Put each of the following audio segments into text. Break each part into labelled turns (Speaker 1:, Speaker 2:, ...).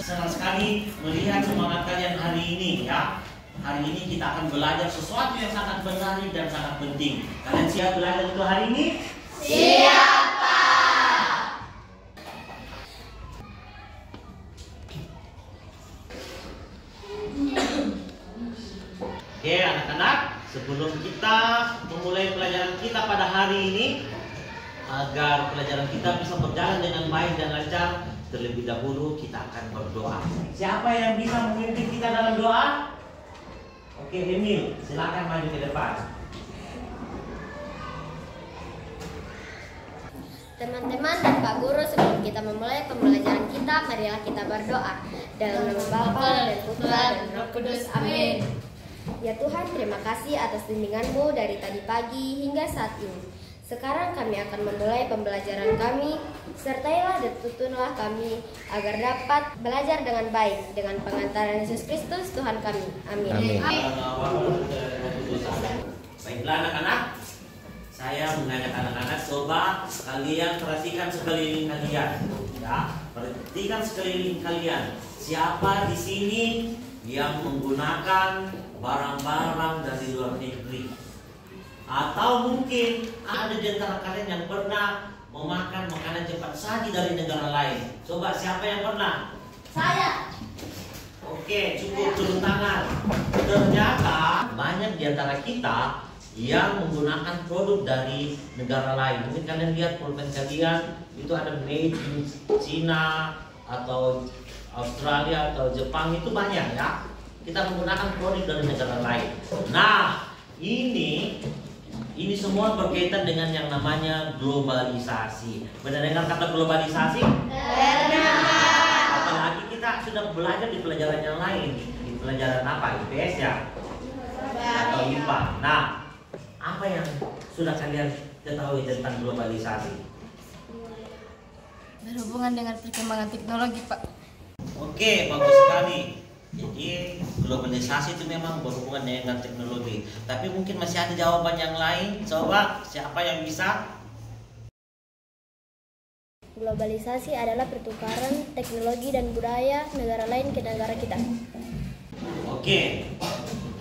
Speaker 1: Senang sekali melihat semangat kalian hari ini ya. Hari ini kita akan belajar sesuatu yang sangat menarik dan sangat penting. Kalian siap belajar untuk hari ini?
Speaker 2: Siap, Pak.
Speaker 1: Oke anak-anak, sebelum kita memulai pelajaran kita pada hari ini, agar pelajaran kita bisa berjalan dengan baik dan lancar, terlebih dahulu kita akan berdoa. Siapa yang bisa memimpin kita dalam doa? Oke, Emil, silakan maju ke depan.
Speaker 2: Teman-teman dan Pak Guru, sebelum kita memulai pembelajaran kita, marilah kita berdoa. Dalam nama Bapa dan Putra dan Roh Kudus. Amin. Ya Tuhan, terima kasih atas bimbingan-Mu dari tadi pagi hingga saat ini. Sekarang kami akan memulai pembelajaran kami. Sertailah dan tuntunlah kami agar dapat belajar dengan baik dengan pengantaran Yesus Kristus Tuhan kami. Amin.
Speaker 1: Baiklah anak-anak, saya mengajak anak-anak, coba kalian perhatikan sekeliling kalian, ya. Perhatikan sekeliling kalian. Siapa di sini yang menggunakan barang-barang dari luar negeri? Atau mungkin ada di antara kalian yang pernah memakan makanan cepat saji dari negara lain. Coba siapa yang pernah?
Speaker 2: Saya.
Speaker 1: Oke, cukup turun tangan. Ternyata banyak di antara kita yang menggunakan produk dari negara lain. Mungkin kalian lihat pulpen kalian itu ada made in China atau Australia atau Jepang, itu banyak ya. Kita menggunakan produk dari negara lain. Nah, ini semua berkaitan dengan yang namanya globalisasi. Benar dengar kata globalisasi?
Speaker 2: Benar.
Speaker 1: Apalagi kita sudah belajar di pelajaran yang lain. Di pelajaran apa? IPS ya? Atau IPA. Nah, apa yang sudah kalian ketahui tentang globalisasi?
Speaker 3: Berhubungan dengan perkembangan teknologi, Pak.
Speaker 1: Oke, bagus sekali. Jadi globalisasi itu memang berhubungan dengan teknologi. Tapi mungkin masih ada jawaban yang lain. Coba siapa yang bisa?
Speaker 2: Globalisasi adalah pertukaran teknologi dan budaya negara lain ke negara kita.
Speaker 1: Oke,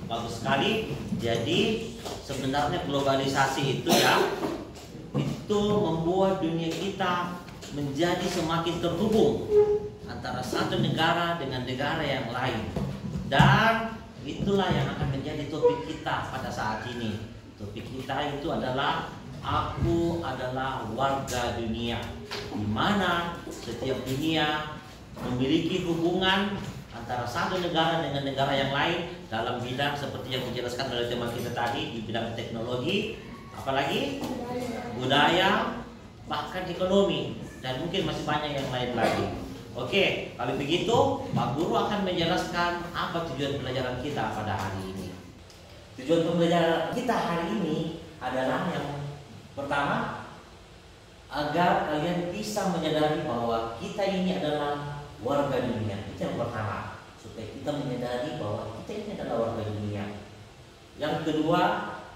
Speaker 1: bagus sekali. Jadi sebenarnya globalisasi itu ya, itu membuat dunia kita menjadi semakin terhubung antara satu negara dengan negara yang lain. Dan itulah yang akan menjadi topik kita pada saat ini. Topik kita itu adalah aku adalah warga dunia, di mana setiap dunia memiliki hubungan antara satu negara dengan negara yang lain dalam bidang seperti yang dijelaskan oleh teman kita tadi, di bidang teknologi, apalagi budaya, bahkan ekonomi, dan mungkin masih banyak yang lain lagi. Oke, kalau begitu Pak Guru akan menjelaskan apa tujuan pelajaran kita pada hari ini. Tujuan pembelajaran kita hari ini adalah yang pertama, agar kalian bisa menyadari bahwa kita ini adalah warga dunia. Itu yang pertama, supaya kita menyadari bahwa kita ini adalah warga dunia. Yang kedua,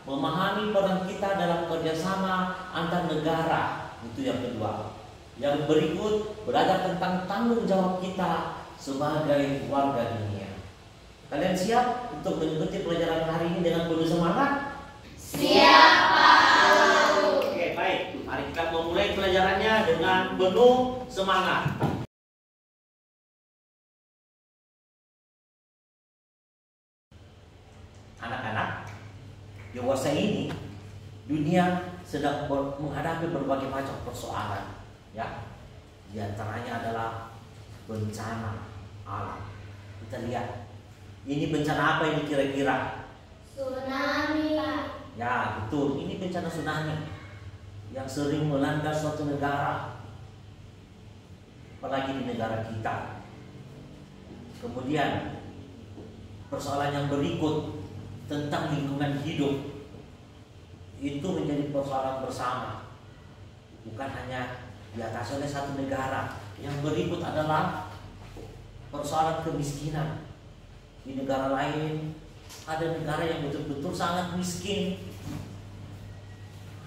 Speaker 1: memahami peran kita dalam kerjasama antar negara. Itu yang kedua. Yang berikut, belajar tentang tanggung jawab kita sebagai warga dunia. Kalian siap untuk mengikuti pelajaran hari ini dengan penuh semangat?
Speaker 2: Siap, Pak.
Speaker 1: Oke, baik. Mari kita memulai pelajarannya dengan penuh semangat. Anak-anak, di masa ini dunia sedang menghadapi berbagai macam persoalan. Ya, di antaranya adalah bencana alam. Kita lihat, ini bencana apa ini kira-kira?
Speaker 2: Tsunami.
Speaker 1: Ya, betul. Ini bencana tsunami yang sering melanda suatu negara, apalagi di negara kita. Kemudian persoalan yang berikut tentang lingkungan hidup, itu menjadi persoalan bersama, bukan hanya diatasi oleh satu negara. Yang berikut adalah persoalan kemiskinan. Di negara lain ada negara yang betul-betul sangat miskin,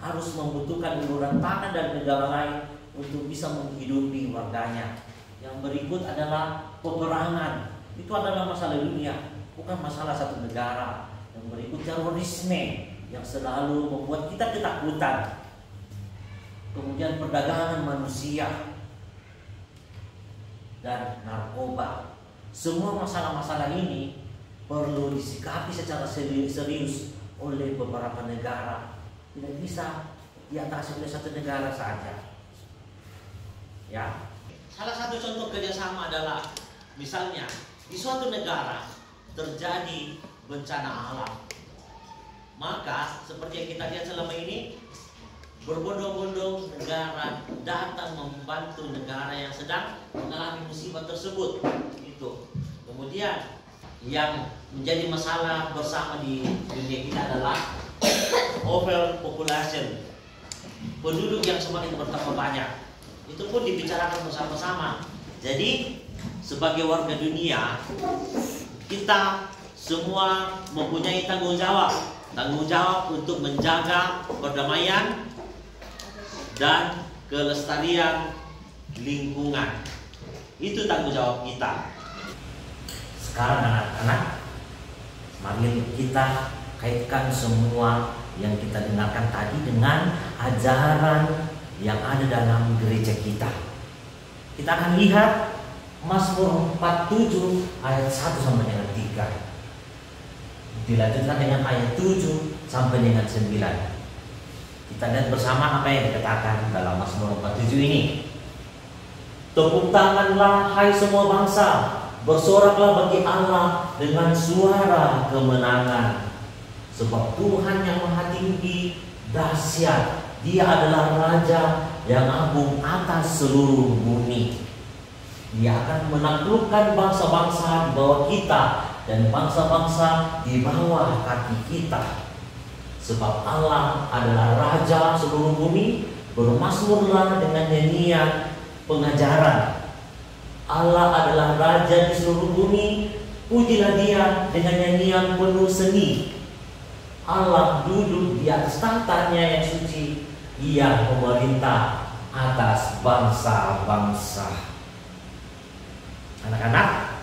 Speaker 1: harus membutuhkan uluran tangan dari negara lain untuk bisa menghidupi warganya. Yang berikut adalah peperangan. Itu adalah masalah dunia, bukan masalah satu negara. Yang berikut terorisme yang selalu membuat kita ketakutan. Kemudian perdagangan manusia dan narkoba. Semua masalah-masalah ini perlu disikapi secara serius oleh beberapa negara. Tidak bisa diatasi oleh satu negara saja. Ya. Salah satu contoh kerjasama adalah misalnya di suatu negara terjadi bencana alam, maka seperti yang kita lihat selama ini, berbondong-bondong negara datang membantu negara yang sedang mengalami musibah tersebut. Itu. Kemudian yang menjadi masalah bersama di dunia kita adalah overpopulation, penduduk yang semakin bertambah banyak. Itu pun dibicarakan bersama-sama. Jadi sebagai warga dunia, kita semua mempunyai tanggung jawab untuk menjaga perdamaian dan kelestarian lingkungan. Itu tanggung jawab kita. Sekarang anak-anak, mari kita kaitkan semua yang kita dengarkan tadi dengan ajaran yang ada dalam gereja kita. Kita akan lihat Mazmur 47 ayat 1 sampai dengan 3. Dilanjutkan dengan ayat 7 sampai dengan 9. Kita lihat bersama apa yang dikatakan dalam Mazmur 47 ini. Tepuk tanganlah hai semua bangsa, bersoraklah bagi Allah dengan suara kemenangan. Sebab Tuhan yang Maha Tinggi dahsyat, Dia adalah Raja yang agung atas seluruh bumi. Dia akan menaklukkan bangsa-bangsa di bawah kita dan bangsa-bangsa di bawah kaki kita. Sebab Allah adalah Raja seluruh bumi, bermasmurlah dengan nyanyian pengajaran. Allah adalah Raja di seluruh bumi, pujilah Dia dengan nyanyian penuh seni. Allah duduk di atas tahtanya yang suci, Ia memerintah atas bangsa-bangsa. Anak-anak,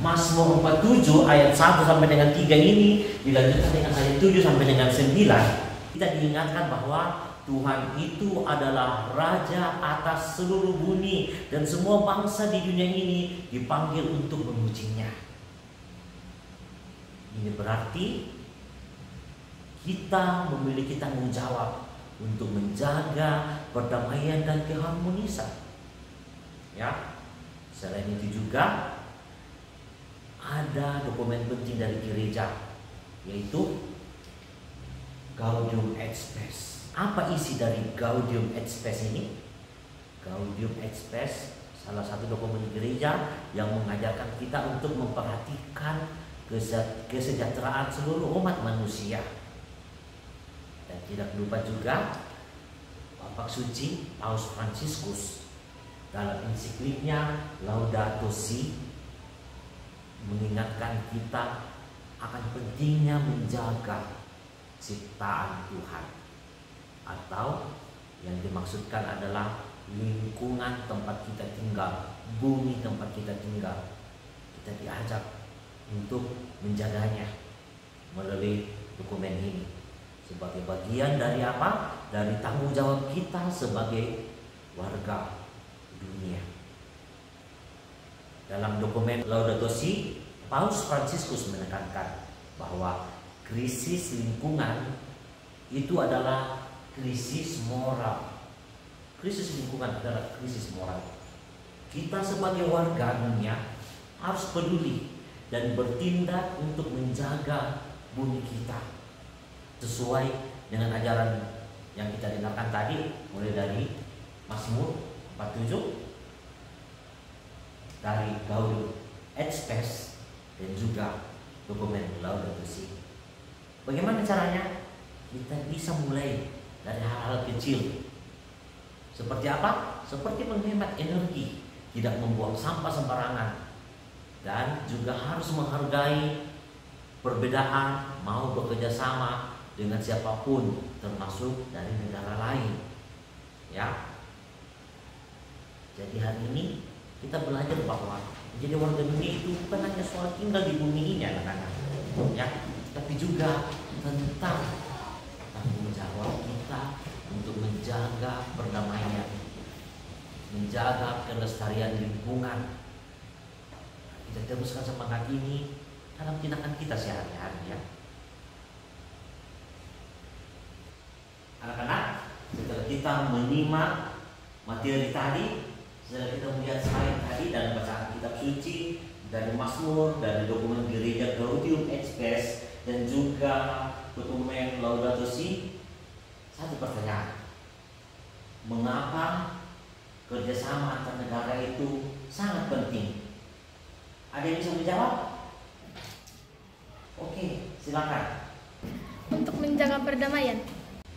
Speaker 1: Mazmur 47 ayat 1 sampai dengan 3 ini dilanjutkan dengan ayat 7 sampai dengan 9. Kita diingatkan bahwa Tuhan itu adalah Raja atas seluruh bumi dan semua bangsa di dunia ini dipanggil untuk memujinya. Ini berarti kita memiliki tanggung jawab untuk menjaga perdamaian dan keharmonisan. Ya, selain itu juga ada dokumen penting dari gereja, yaitu Gaudium et Spes. Apa isi dari Gaudium et Spes ini? Gaudium et Spes salah satu dokumen gereja yang mengajarkan kita untuk memperhatikan kesejahteraan seluruh umat manusia. Dan tidak lupa juga Bapak Suci Paus Fransiskus dalam ensikliknya Laudato Si mengingatkan kita akan pentingnya menjaga ciptaan Tuhan, atau yang dimaksudkan adalah lingkungan tempat kita tinggal, bumi tempat kita tinggal. Kita diajak untuk menjaganya melalui dokumen ini sebagai bagian dari apa? Dari tanggung jawab kita sebagai warga dunia. Dalam dokumen Laudato Si, Paus Fransiskus menekankan bahwa krisis lingkungan itu adalah krisis moral. Krisis lingkungan adalah krisis moral. Kita sebagai warga dunia harus peduli dan bertindak untuk menjaga bumi kita sesuai dengan ajaran yang kita dengarkan tadi, mulai dari Mazmur 47, dari Gaudium et Spes, dan juga dokumen Laudato Si. Bagaimana caranya? Kita bisa mulai dari hal-hal kecil. Seperti apa? Seperti menghemat energi, tidak membuang sampah sembarangan, dan juga harus menghargai perbedaan, mau bekerja sama dengan siapapun, termasuk dari negara lain. Ya. Jadi hari ini kita belajar bahwa jadi warga dunia itu bukan hanya soal tinggal di bumi ini anak-anak, ya, tapi juga tentang tanggung jawab kita untuk menjaga perdamaian, menjaga kelestarian lingkungan. Kita teruskan semangat ini dalam tindakan kita sehari-hari, ya. Anak-anak, setelah kita menyimak materi tadi, setelah kita melihat slide tadi dan bacaan kitab suci dari Mazmur, dari dokumen gereja Gaudium et Spes, dan juga dokumen Laudato Si, satu pertanyaan: mengapa kerjasama antar negara itu sangat penting? Ada yang bisa menjawab? Oke, silakan.
Speaker 3: Untuk menjaga perdamaian.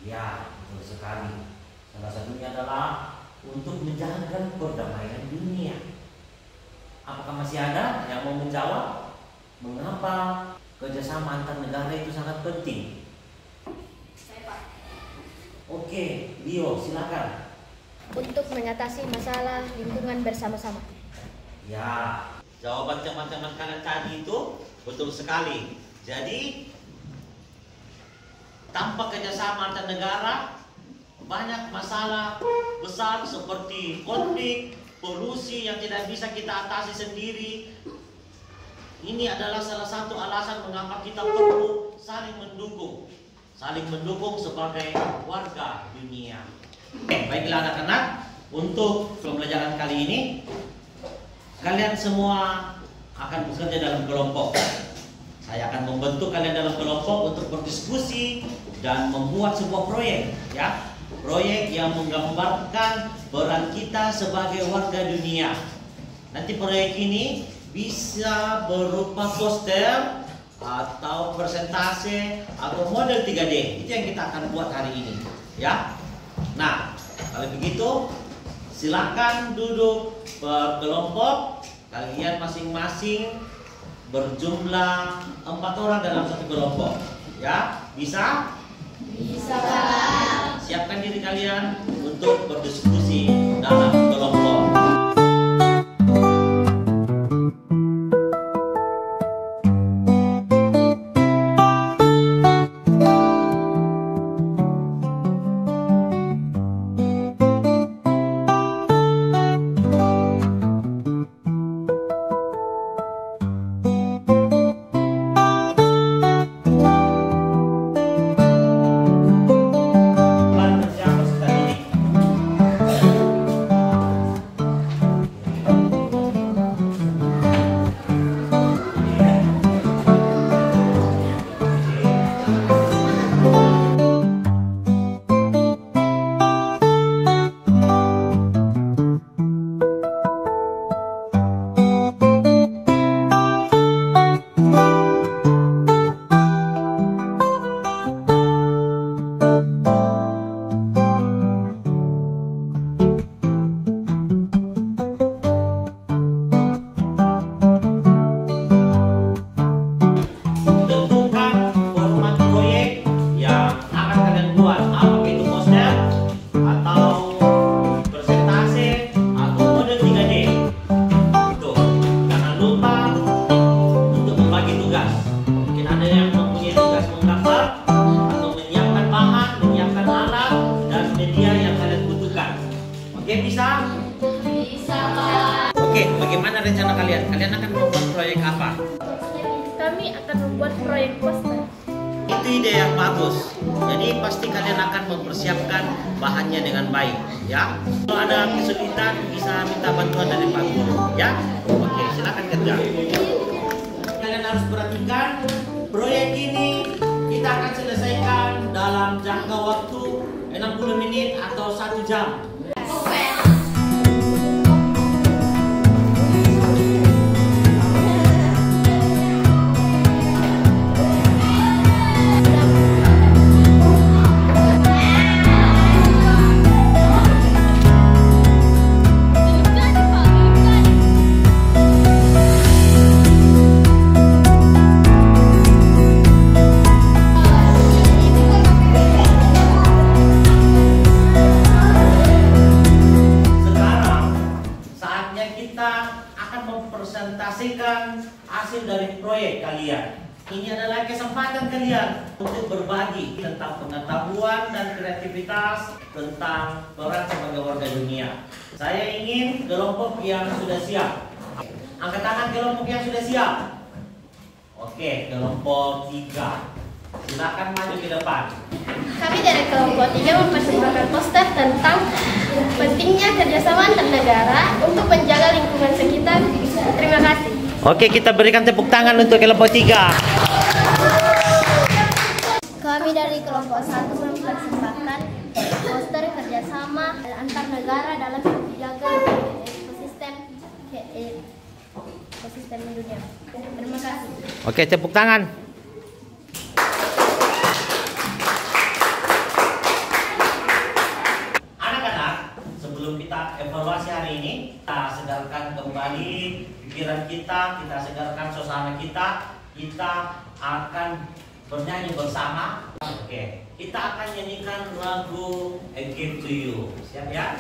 Speaker 1: Ya, betul sekali. Salah satunya adalah untuk menjaga perdamaian dunia. Apakah masih ada yang mau menjawab? Mengapa kerjasama antar negara itu sangat penting?
Speaker 2: Saya, Pak.
Speaker 1: Oke, Leo, silakan.
Speaker 2: Untuk mengatasi masalah lingkungan bersama-sama.
Speaker 1: Ya, jawaban teman-teman kalian tadi itu betul sekali. Jadi, tanpa kerjasama antar negara, banyak masalah besar seperti konflik, polusi yang tidak bisa kita atasi sendiri. Ini adalah salah satu alasan mengapa kita perlu saling mendukung sebagai warga dunia. Baiklah anak-anak, untuk pembelajaran kali ini kalian semua akan bekerja dalam kelompok. Saya akan membentuk kalian dalam kelompok untuk berdiskusi dan membuat sebuah proyek, ya. Proyek yang menggambarkan peran kita sebagai warga dunia. Nanti proyek ini bisa berupa poster atau presentase atau model 3D. Itu yang kita akan buat hari ini, ya. Nah, kalau begitu silakan duduk berkelompok. Kalian masing-masing berjumlah 4 orang dalam satu kelompok, ya. Bisa?
Speaker 2: Bisa, Pak.
Speaker 1: Siapkan diri kalian untuk berdiskusi dalam kelompok. Bagaimana rencana kalian? Kalian akan membuat proyek apa?
Speaker 3: Kami akan membuat proyek poster.
Speaker 1: Itu ide yang bagus. Jadi pasti kalian akan mempersiapkan bahannya dengan baik, ya. Kalau ada kesulitan bisa minta bantuan dari Pak Guru, ya. Oke, silakan kerja. Kalian harus perhatikan proyek ini kita akan selesaikan dalam jangka waktu 60 menit atau 1 jam. mempresentasikan hasil dari proyek kalian. Ini adalah kesempatan kalian untuk berbagi tentang pengetahuan dan kreativitas tentang peran sebagai warga dunia. Saya ingin kelompok yang sudah siap. Angkat tangan kelompok yang sudah siap. Oke, kelompok 3. Silakan maju ke depan.
Speaker 2: Kami dari kelompok 3 mempersembahkan poster tentang pentingnya kerjasama antar negara untuk menjaga lingkungan sekitar. Terima kasih.
Speaker 1: Oke, kita berikan tepuk tangan untuk kelompok 3.
Speaker 2: Kami dari kelompok 1 mempersembahkan poster kerjasama antar negara dalam menjaga ekosistem dunia. Terima kasih.
Speaker 1: Oke, tepuk tangan. Anak-anak, sebelum kita evaluasi hari ini, kita segarkan kembali pikiran kita segarkan suasana kita akan bernyanyi bersama. Oke, kita akan nyanyikan lagu I Give to You. Siap ya?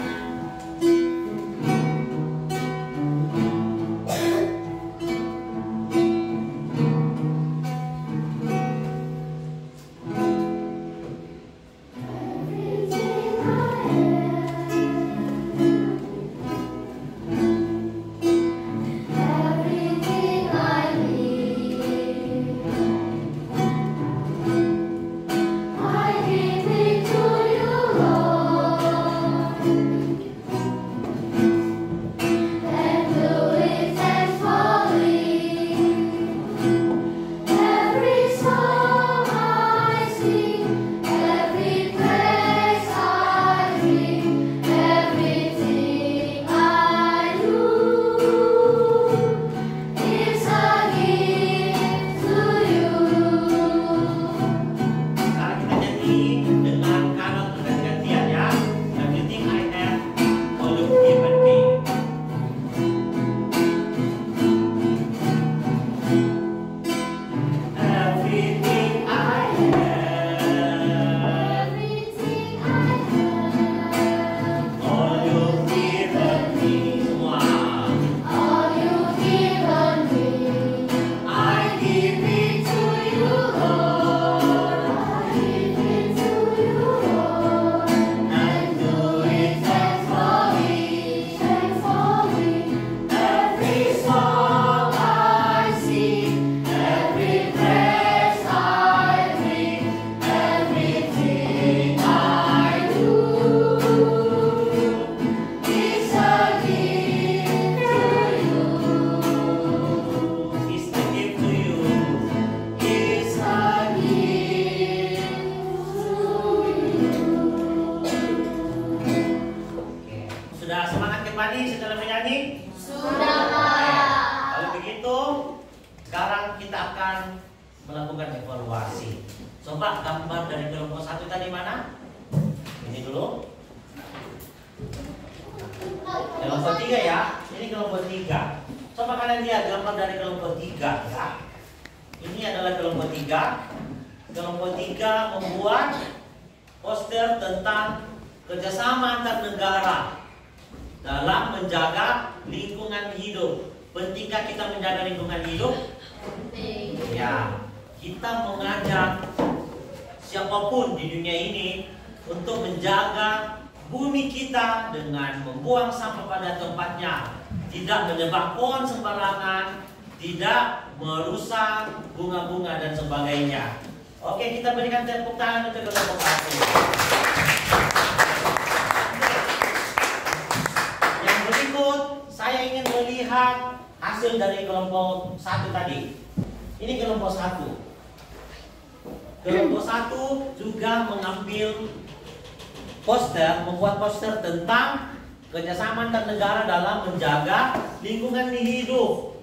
Speaker 1: Setelah menyanyi?
Speaker 2: Sudah.
Speaker 1: Kalau begitu, sekarang kita akan melakukan evaluasi. Coba gambar dari kelompok 1 tadi mana? Ini dulu. Kelompok 3 ya. Ini kelompok 3. Coba kalian lihat gambar dari kelompok 3 ya. Ini adalah kelompok 3. Kelompok 3 membuat poster tentang kerjasama antar negara dalam menjaga lingkungan hidup. Pentingkah kita menjaga lingkungan hidup?
Speaker 2: Penting.
Speaker 1: Ya, kita mengajak siapapun di dunia ini untuk menjaga bumi kita dengan membuang sampah pada tempatnya, tidak menebang pohon sembarangan, tidak merusak bunga-bunga dan sebagainya. Oke, kita berikan tepuk tangan untuk kelompok 1. Saya ingin melihat hasil dari kelompok 1 tadi. Ini kelompok 1. Kelompok 1 juga mengambil poster, membuat poster tentang kerjasama antar negara dalam menjaga lingkungan hidup.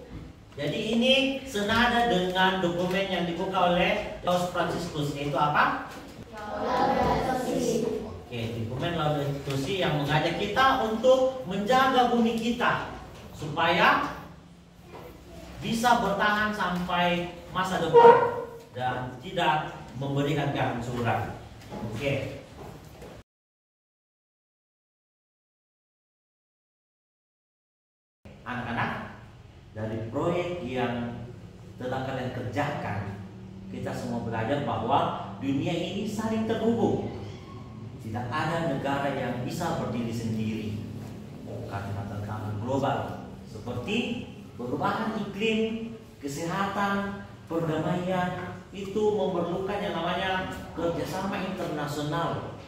Speaker 1: Jadi ini senada dengan dokumen yang dibuka oleh Paus Fransiskus, yaitu apa? Oke, dokumen Laudato Si yang mengajak kita untuk menjaga bumi kita supaya bisa bertahan sampai masa depan dan tidak memberikan kehancuran. Oke. Anak-anak, dari proyek yang telah kalian kerjakan, kita semua belajar bahwa dunia ini saling terhubung. Tidak ada negara yang bisa berdiri sendiri karena tantangan global seperti perubahan iklim, kesehatan, perdamaian itu memerlukan yang namanya kerjasama internasional.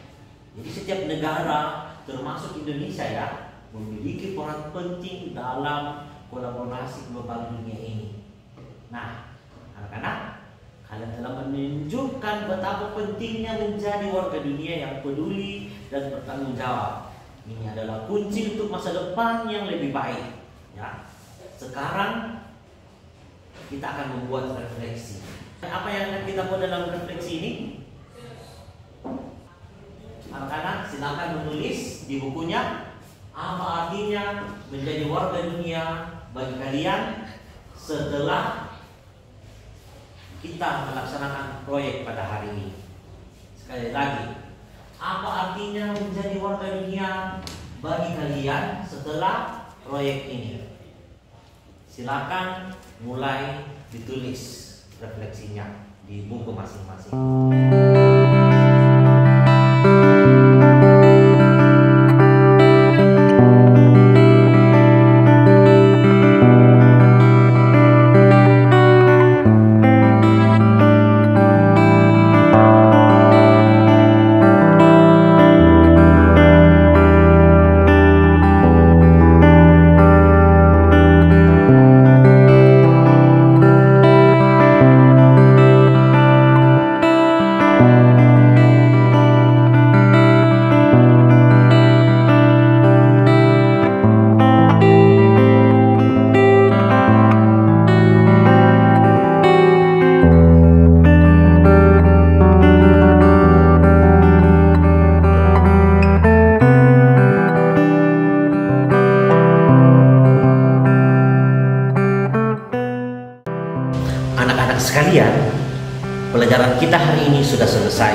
Speaker 1: Jadi setiap negara, termasuk Indonesia ya, memiliki peran penting dalam kolaborasi global dunia ini. Nah, anak-anak, kalian telah menunjukkan betapa pentingnya menjadi warga dunia yang peduli dan bertanggung jawab. Ini adalah kunci untuk masa depan yang lebih baik. Ya, sekarang kita akan membuat refleksi. Apa yang akan kita buat dalam refleksi ini? Anak-anak silakan menulis di bukunya apa artinya menjadi warga dunia bagi kalian setelah kita melaksanakan proyek pada hari ini. Sekali lagi, apa artinya menjadi warga dunia bagi kalian setelah proyek ini? Silakan mulai ditulis refleksinya di buku masing-masing. Anak-anak sekalian, pelajaran kita hari ini sudah selesai.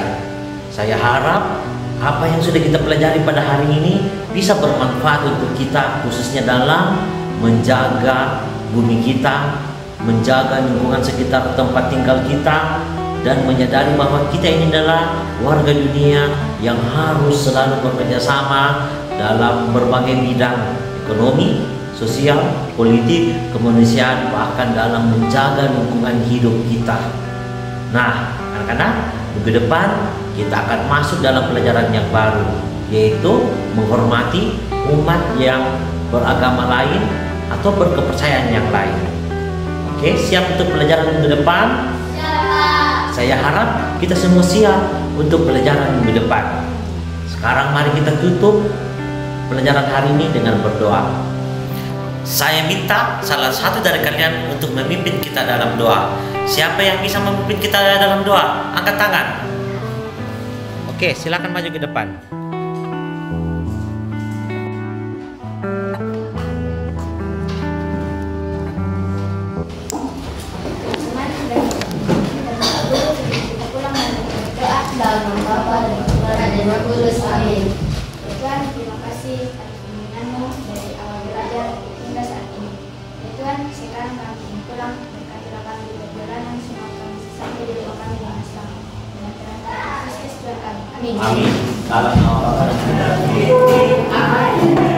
Speaker 1: Saya harap apa yang sudah kita pelajari pada hari ini bisa bermanfaat untuk kita, khususnya dalam menjaga bumi kita, menjaga lingkungan sekitar tempat tinggal kita, dan menyadari bahwa kita ini adalah warga dunia yang harus selalu bekerja sama dalam berbagai bidang ekonomi, sosial, politik, kemanusiaan, bahkan dalam menjaga lingkungan hidup kita. Nah, anak-anak, minggu depan kita akan masuk dalam pelajaran yang baru, yaitu menghormati umat yang beragama lain atau berkepercayaan yang lain. Oke, siap untuk pelajaran minggu depan? Siap. Saya harap kita semua siap untuk pelajaran minggu depan. Sekarang mari kita tutup pelajaran hari ini dengan berdoa. Saya minta salah satu dari kalian untuk memimpin kita dalam doa. Siapa yang bisa memimpin kita dalam doa? Angkat tangan. Oke, silakan maju ke depan.
Speaker 2: Dalam nama Bapa dan Putra dan Roh Kudus. Amin.
Speaker 4: Tuhan, terima kasih atas bimbingan-Mu dari awal belajar hingga saat ini. Ya Tuhan, sekarang kami pulang, berkatilah kami di perjalanan, semua kami sampai di rumah kami dengan selamat. Dengan terang Kristus Tuhan kami. Amin.
Speaker 1: Amin. Dalam nama Bapa dan Putra dan Roh Kudus. Amin.